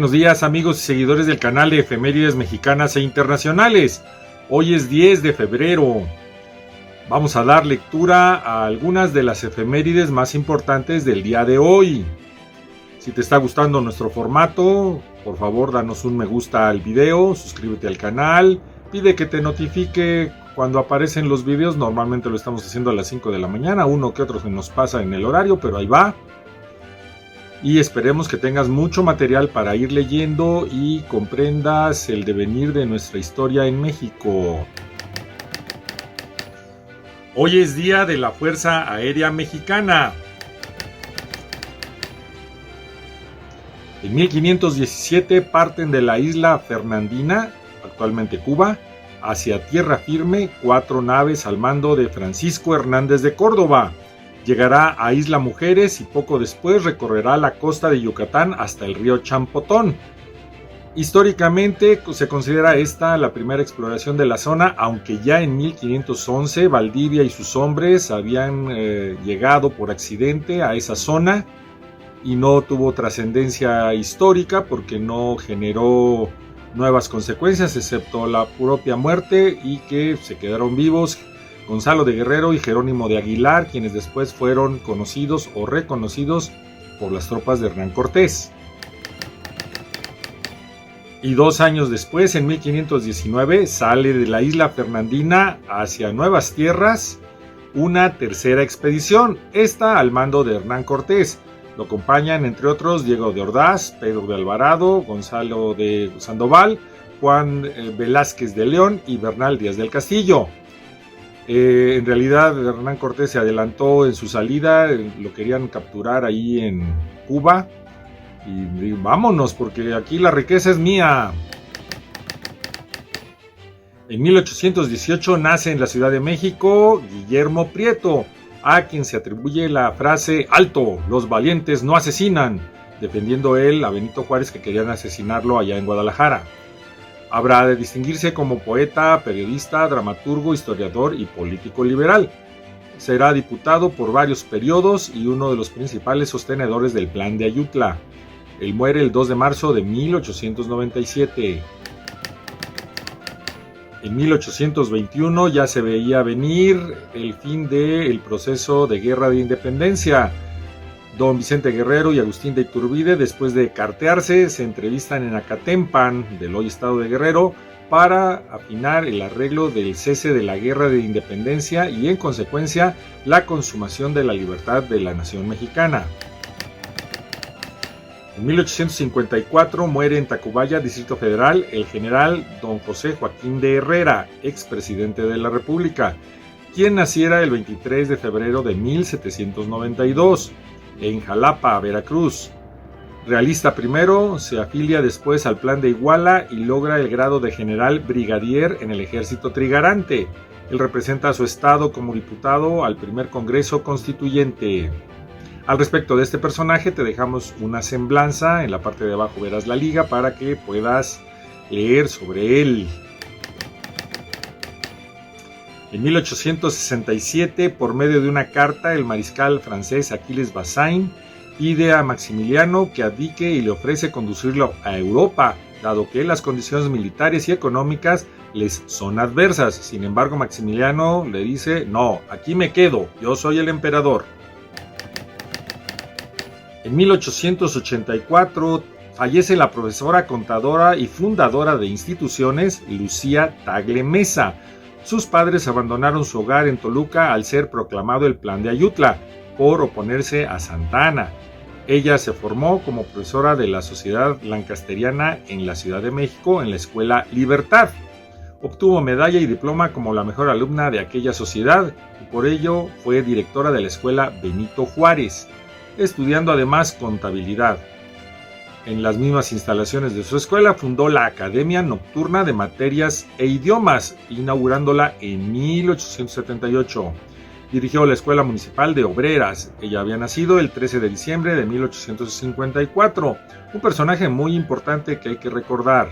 Buenos días amigos y seguidores del canal de Efemérides Mexicanas e Internacionales. Hoy es 10 de febrero. Vamos a dar lectura a algunas de las efemérides más importantes del día de hoy. Si te está gustando nuestro formato, por favor danos un me gusta al video, suscríbete al canal, pide que te notifique cuando aparecen los videos. Normalmente lo estamos haciendo a las 5 de la mañana, uno que otro se nos pasa en el horario, pero ahí va. Y esperemos que tengas mucho material para ir leyendo y comprendas el devenir de nuestra historia en México. Hoy es día de la Fuerza Aérea Mexicana. En 1517 parten de la isla Fernandina, actualmente Cuba, hacia tierra firme 4 naves al mando de Francisco Hernández de Córdoba. Llegará a Isla Mujeres y poco después recorrerá la costa de Yucatán hasta el río Champotón. Históricamente se considera esta la primera exploración de la zona, aunque ya en 1511 Valdivia y sus hombres habían llegado por accidente a esa zona y no tuvo trascendencia histórica porque no generó nuevas consecuencias excepto la propia muerte, y que se quedaron vivos Gonzalo de Guerrero y Jerónimo de Aguilar, quienes después fueron conocidos o reconocidos por las tropas de Hernán Cortés. Y 2 años después, en 1519, sale de la isla Fernandina hacia nuevas tierras una tercera expedición, esta al mando de Hernán Cortés. Lo acompañan, entre otros, Diego de Ordaz, Pedro de Alvarado, Gonzalo de Sandoval, Juan Velázquez de León y Bernal Díaz del Castillo. En realidad Hernán Cortés se adelantó en su salida, lo querían capturar ahí en Cuba y vámonos porque aquí la riqueza es mía. En 1818 nace en la Ciudad de México Guillermo Prieto, a quien se atribuye la frase "alto, los valientes no asesinan", defendiendo él a Benito Juárez, que querían asesinarlo allá en Guadalajara. Habrá de distinguirse como poeta, periodista, dramaturgo, historiador y político liberal. Será diputado por varios periodos y uno de los principales sostenedores del Plan de Ayutla. Él muere el 2 de marzo de 1897. En 1821 ya se veía venir el fin del proceso de guerra de independencia. Don Vicente Guerrero y Agustín de Iturbide, después de cartearse, se entrevistan en Acatempan, del hoy estado de Guerrero, para afinar el arreglo del cese de la guerra de independencia y, en consecuencia, la consumación de la libertad de la nación mexicana. En 1854 muere en Tacubaya, Distrito Federal, el general don José Joaquín de Herrera, expresidente de la República, quien naciera el 23 de febrero de 1792. En Jalapa, Veracruz. Realista primero, se afilia después al Plan de Iguala y logra el grado de general brigadier en el ejército trigarante. Él representa a su estado como diputado al primer Congreso Constituyente. Al respecto de este personaje te dejamos una semblanza, en la parte de abajo verás la liga para que puedas leer sobre él. En 1867, por medio de una carta, el mariscal francés Achilles Bazaine pide a Maximiliano que abdique y le ofrece conducirlo a Europa, dado que las condiciones militares y económicas les son adversas. Sin embargo, Maximiliano le dice: "No, aquí me quedo, yo soy el emperador". En 1884 fallece la profesora, contadora y fundadora de instituciones Lucía Tagle Mesa. Sus padres abandonaron su hogar en Toluca al ser proclamado el Plan de Ayutla por oponerse a Santa Anna. Ella se formó como profesora de la Sociedad Lancasteriana en la Ciudad de México en la Escuela Libertad. Obtuvo medalla y diploma como la mejor alumna de aquella sociedad y por ello fue directora de la Escuela Benito Juárez, estudiando además contabilidad. En las mismas instalaciones de su escuela fundó la Academia Nocturna de Materias e Idiomas, inaugurándola en 1878. Dirigió la Escuela Municipal de Obreras. Ella había nacido el 13 de diciembre de 1854, un personaje muy importante que hay que recordar.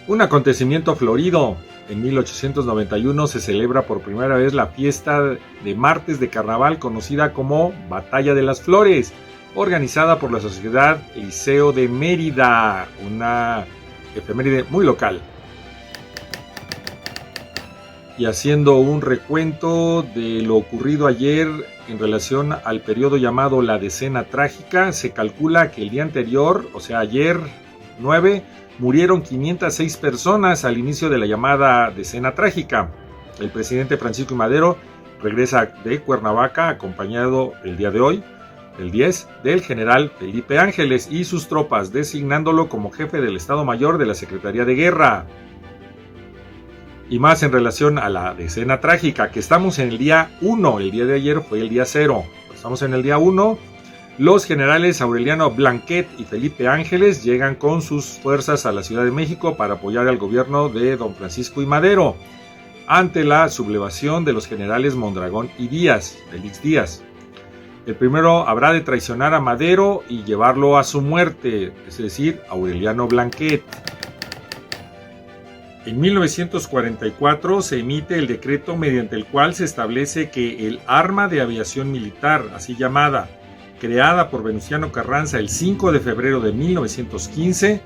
Un acontecimiento florido. En 1891 se celebra por primera vez la fiesta de martes de carnaval conocida como Batalla de las Flores. organizada por la Sociedad Liceo de Mérida, una efeméride muy local. Y haciendo un recuento de lo ocurrido ayer en relación al periodo llamado la Decena Trágica, se calcula que el día anterior, o sea ayer 9, murieron 506 personas al inicio de la llamada Decena Trágica. El presidente Francisco I. Madero regresa de Cuernavaca acompañado el día de hoy, el 10, del general Felipe Ángeles y sus tropas, designándolo como jefe del Estado Mayor de la Secretaría de Guerra. Y más en relación a la Decena Trágica, que estamos en el día 1, el día de ayer fue el día 0, estamos en el día 1. Los generales Aureliano Blanquet y Felipe Ángeles llegan con sus fuerzas a la Ciudad de México para apoyar al gobierno de don Francisco I. Madero, ante la sublevación de los generales Mondragón y Díaz, Félix Díaz. El primero habrá de traicionar a Madero y llevarlo a su muerte, es decir, Aureliano Blanquet. En 1944 se emite el decreto mediante el cual se establece que el arma de aviación militar, así llamada, creada por Venustiano Carranza el 5 de febrero de 1915,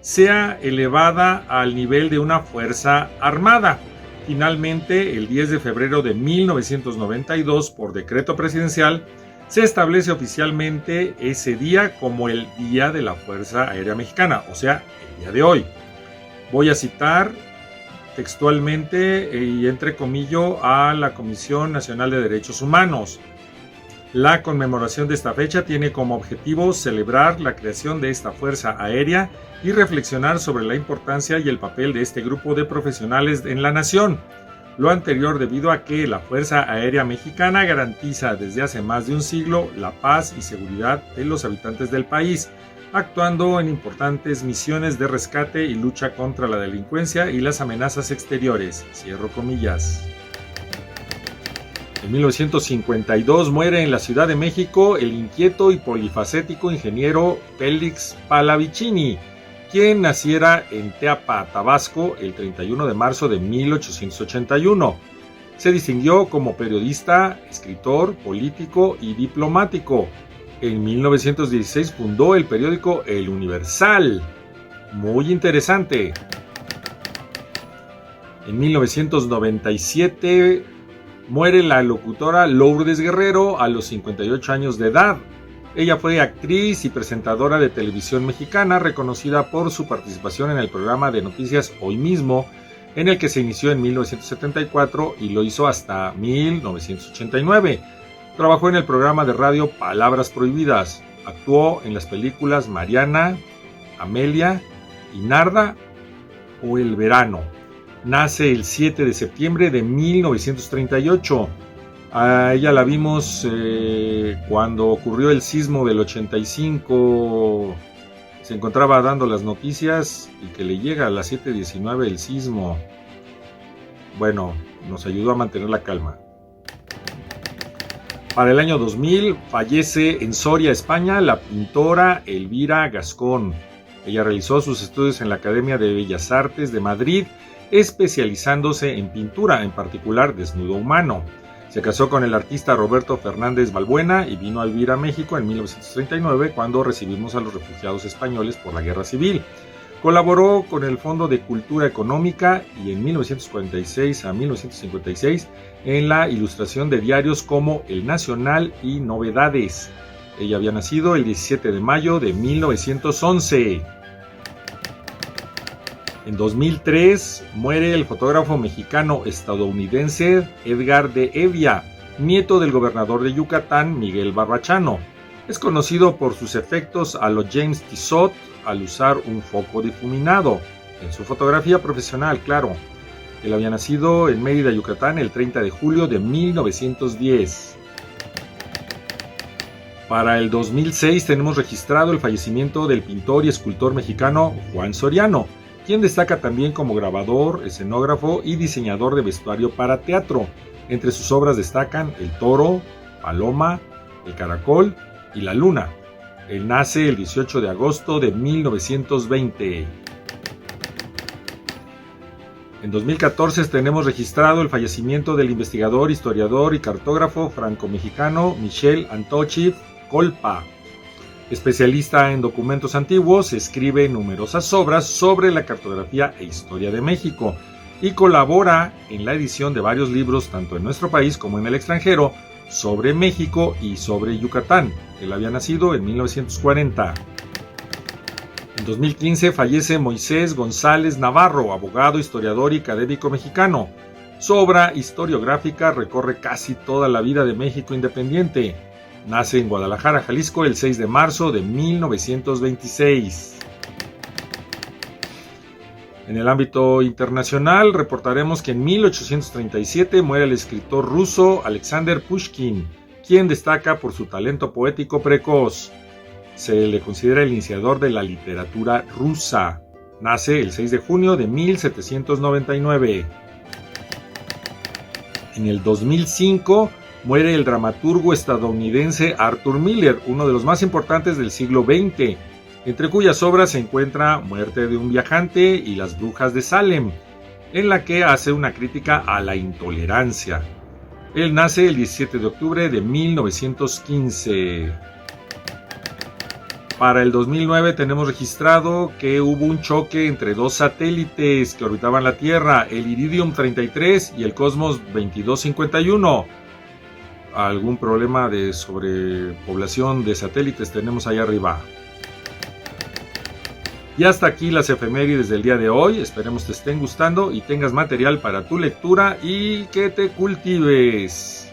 sea elevada al nivel de una fuerza armada. Finalmente, el 10 de febrero de 1992, por decreto presidencial, se establece oficialmente ese día como el Día de la Fuerza Aérea Mexicana, o sea, el día de hoy. Voy a citar textualmente y entrecomillo a la Comisión Nacional de Derechos Humanos. La conmemoración de esta fecha tiene como objetivo celebrar la creación de esta fuerza aérea y reflexionar sobre la importancia y el papel de este grupo de profesionales en la nación. Lo anterior debido a que la Fuerza Aérea Mexicana garantiza desde hace más de un siglo la paz y seguridad de los habitantes del país, actuando en importantes misiones de rescate y lucha contra la delincuencia y las amenazas exteriores. Cierro comillas. En 1952 muere en la Ciudad de México el inquieto y polifacético ingeniero Félix Pallavicini, quien naciera en Teapa, Tabasco, el 31 de marzo de 1881. Se distinguió como periodista, escritor, político y diplomático. En 1916 fundó el periódico El Universal. Muy interesante. En 1997 muere la locutora Lourdes Guerrero a los 58 años de edad. Ella fue actriz y presentadora de televisión mexicana, reconocida por su participación en el programa de noticias Hoy Mismo, en el que se inició en 1974 y lo hizo hasta 1989. Trabajó en el programa de radio Palabras Prohibidas. Actuó en las películas Mariana, Amelia y Narda o El Verano. Nace el 7 de septiembre de 1938. A ella la vimos cuando ocurrió el sismo del 85. Se encontraba dando las noticias y que le llega a las 7:19 el sismo. Bueno, nos ayudó a mantener la calma. Para el año 2000 fallece en Soria, España, la pintora Elvira Gascón. Ella realizó sus estudios en la Academia de Bellas Artes de Madrid, especializándose en pintura, en particular desnudo humano. Se casó con el artista Roberto Fernández Balbuena y vino a vivir a México en 1939, cuando recibimos a los refugiados españoles por la Guerra Civil. Colaboró con el Fondo de Cultura Económica y en 1946 a 1956 en la ilustración de diarios como El Nacional y Novedades. Ella había nacido el 17 de mayo de 1911. En 2003 muere el fotógrafo mexicano-estadounidense Edgar de Evia, nieto del gobernador de Yucatán, Miguel Barbachano. Es conocido por sus efectos a lo James Tissot al usar un foco difuminado. En su fotografía profesional, claro. Él había nacido en Mérida, Yucatán, el 30 de julio de 1910. Para el 2006 tenemos registrado el fallecimiento del pintor y escultor mexicano Juan Soriano, quien destaca también como grabador, escenógrafo y diseñador de vestuario para teatro. Entre sus obras destacan El Toro, Paloma, El Caracol y La Luna. Él nace el 18 de agosto de 1920. En 2014 tenemos registrado el fallecimiento del investigador, historiador y cartógrafo franco-mexicano Michel Antochiv Colpa. Especialista en documentos antiguos, escribe numerosas obras sobre la cartografía e historia de México y colabora en la edición de varios libros tanto en nuestro país como en el extranjero sobre México y sobre Yucatán. Él había nacido en 1940. En 2015 fallece Moisés González Navarro, abogado, historiador y académico mexicano. Su obra historiográfica recorre casi toda la vida de México independiente. Nace en Guadalajara, Jalisco, el 6 de marzo de 1926. En el ámbito internacional, reportaremos que en 1837 muere el escritor ruso Alexander Pushkin, quien destaca por su talento poético precoz. Se le considera el iniciador de la literatura rusa. Nace el 6 de junio de 1799. En el 2005 muere el dramaturgo estadounidense Arthur Miller, uno de los más importantes del siglo XX, entre cuyas obras se encuentra Muerte de un viajante y Las brujas de Salem, en la que hace una crítica a la intolerancia. Él nace el 17 de octubre de 1915. Para el 2009 tenemos registrado que hubo un choque entre dos satélites que orbitaban la Tierra, el Iridium 33 y el Cosmos 2251. Algún problema de sobrepoblación de satélites tenemos ahí arriba. Y hasta aquí las efemérides del día de hoy. Esperemos te estén gustando y tengas material para tu lectura y que te cultives.